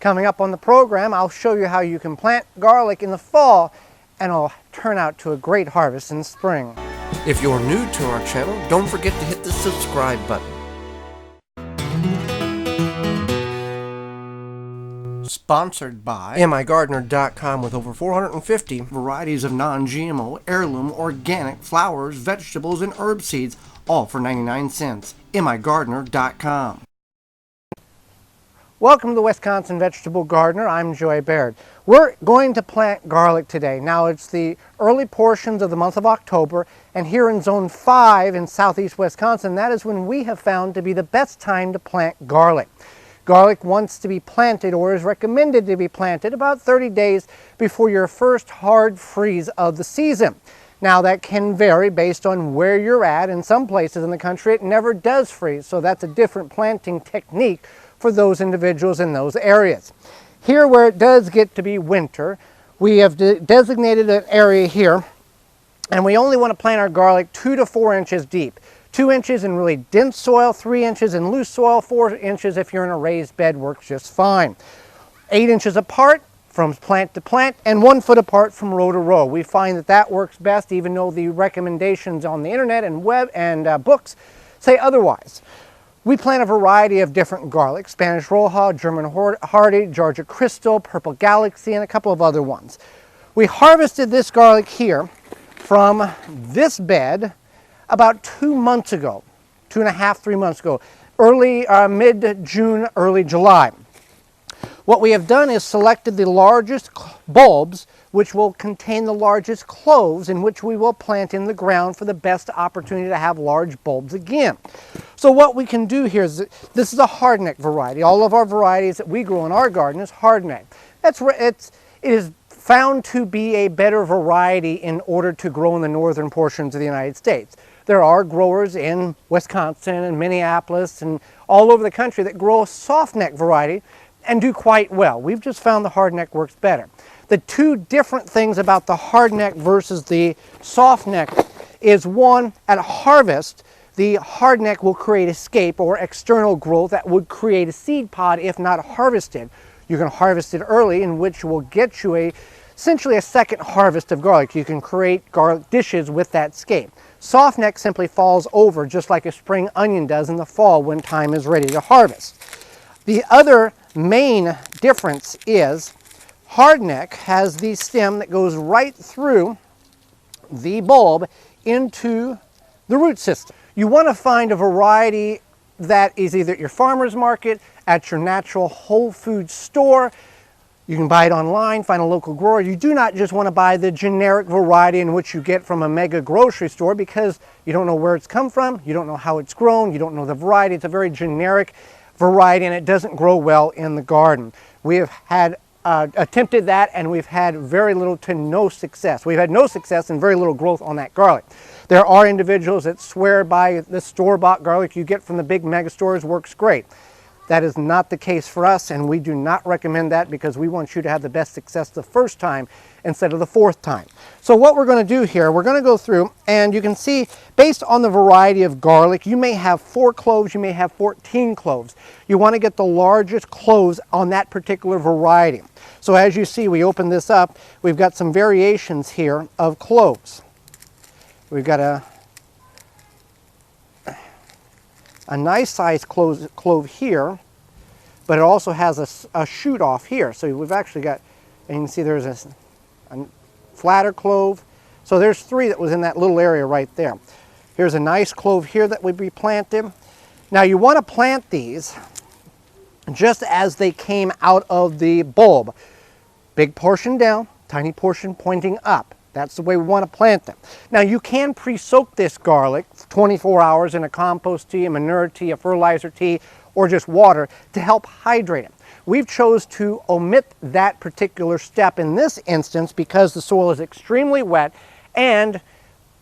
Coming up on the program, I'll show you how you can plant garlic in the fall and it'll turn out to a great harvest in the spring. If you're new to our channel, don't forget to hit the subscribe button. Sponsored by migardener.com, with over 450 varieties of non-GMO, heirloom, organic flowers, vegetables, and herb seeds, all for 99 cents. migardener.com. Welcome to the Wisconsin Vegetable Gardener. I'm Joy Baird. We're going to plant garlic today. Now it's the early portions of the month of October, and here in Zone 5 in southeast Wisconsin, that is when we have found to be the best time to plant garlic. Garlic wants to be planted, or is recommended to be planted, about 30 days before your first hard freeze of the season. Now that can vary based on where you're at. In some places in the country it never does freeze, so that's a different planting technique for those individuals in those areas. Here where it does get to be winter, we have designated an area here, and we only want to plant our garlic 2 to 4 inches deep. 2 inches in really dense soil, 3 inches in loose soil, 4 inches if you're in a raised bed works just fine. 8 inches apart from plant to plant, and 1 foot apart from row to row. We find that that works best, even though the recommendations on the internet and web and books say otherwise. We plant a variety of different garlic: Spanish Roja, German Hardy, Georgia Crystal, Purple Galaxy, and a couple of other ones. We harvested this garlic here from this bed about 2 months ago, 2.5, 3 months ago, mid-June, early July. What we have done is selected the largest bulbs, which will contain the largest cloves, in which we will plant in the ground for the best opportunity to have large bulbs again. So what we can do here is, this is a hardneck variety. All of our varieties that we grow in our garden is hardneck. It is found to be a better variety in order to grow in the northern portions of the United States. There are growers in Wisconsin and Minneapolis and all over the country that grow a softneck variety and do quite well. We've just found the hardneck works better. The two different things about the hardneck versus the softneck is, one, at harvest, the hardneck will create escape or external growth that would create a seed pod if not harvested. You can harvest it early, in which will get you essentially a second harvest of garlic. You can create garlic dishes with that escape. Softneck simply falls over just like a spring onion does in the fall when time is ready to harvest. The other main difference is hardneck has the stem that goes right through the bulb into the root system. You want to find a variety that is either at your farmer's market, at your natural whole food store. You can buy it online, find a local grower. You do not just want to buy the generic variety in which you get from a mega grocery store, because you don't know where it's come from, you don't know how it's grown, you don't know the variety. It's a very generic variety and it doesn't grow well in the garden. We have had attempted that, and we've had very little to no success. We've had no success and very little growth on that garlic. There are individuals that swear by the store-bought garlic you get from the big mega stores works great. That is not the case for us, and we do not recommend that, because we want you to have the best success the first time instead of the fourth time. So what we're going to do here, we're going to go through, and you can see based on the variety of garlic, you may have 4 cloves, you may have 14 cloves. You want to get the largest cloves on that particular variety. So as you see, we open this up, we've got some variations here of cloves. We've got a nice sized clove here, but it also has a shoot off here. So we've actually got, and you can see there's a flatter clove. So there's 3 that was in that little area right there. Here's a nice clove here that would be planted. Now you want to plant these just as they came out of the bulb. Big portion down, tiny portion pointing up. That's the way we want to plant them. Now you can pre-soak this garlic 24 hours in a compost tea, a manure tea, a fertilizer tea, or just water to help hydrate it. We've chose to omit that particular step in this instance because the soil is extremely wet, and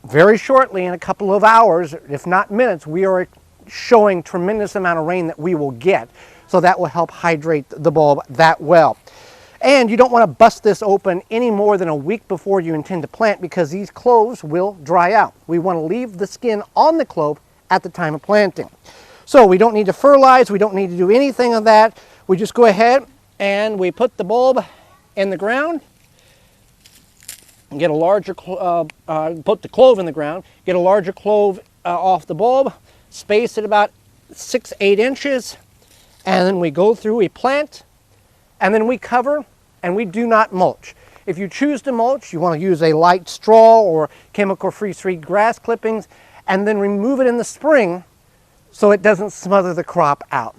very shortly, in a couple of hours, if not minutes, we are showing tremendous amount of rain that we will get. So that will help hydrate the bulb that well. And you don't want to bust this open any more than a week before you intend to plant, because these cloves will dry out. We want to leave the skin on the clove at the time of planting. So we don't need to fertilize, we don't need to do anything of that. We just go ahead and we put the bulb in the ground and get a larger, put the clove in the ground, get a larger clove off the bulb, space it about 6-8 inches, and then we go through, we plant, and then we cover, and we do not mulch. If you choose to mulch, you want to use a light straw or chemical-free street grass clippings, and then remove it in the spring so it doesn't smother the crop out.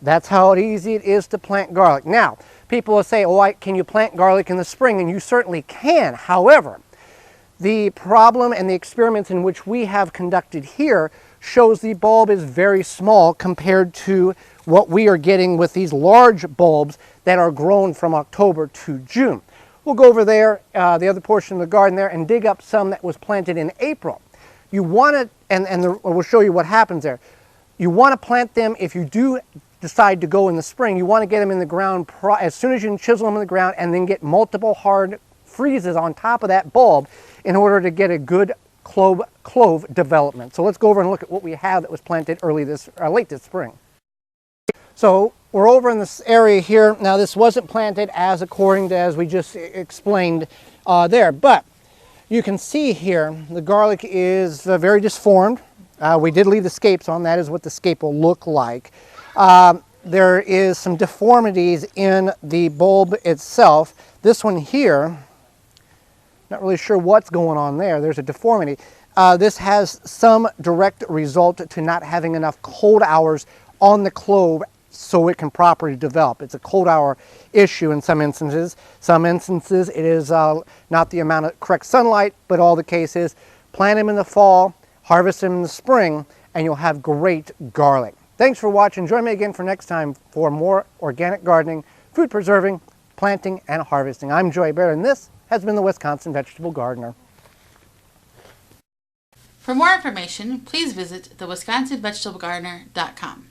That's how easy it is to plant garlic. Now, people will say, oh, can you plant garlic in the spring? And you certainly can. However, the problem and the experiments in which we have conducted here shows the bulb is very small compared to what we are getting with these large bulbs that are grown from October to June. We'll go over there, the other portion of the garden there, and dig up some that was planted in April. You want to, and we'll show you what happens there. You want to plant them if you do decide to go in the spring. You want to get them in the ground as soon as you can, chisel them in the ground, and then get multiple hard freezes on top of that bulb in order to get a good clove development. So let's go over and look at what we have that was planted late this spring. So we're over in this area here. Now this wasn't planted as we just explained there, but you can see here the garlic is very disformed. We did leave the scapes on. That is what the scape will look like. There is some deformities in the bulb itself. This one here, not really sure what's going on there. There's a deformity. This has some direct result to not having enough cold hours on the clove so it can properly develop. It's a cold hour issue in some instances. Some instances it is not the amount of correct sunlight, but all the case is plant them in the fall, harvest them in the spring, and you'll have great garlic. Thanks for watching. Join me again for next time for more organic gardening, food preserving, planting, and harvesting. I'm Joy Baird, and this has been the Wisconsin Vegetable Gardener. For more information, please visit thewisconsinvegetablegardener.com.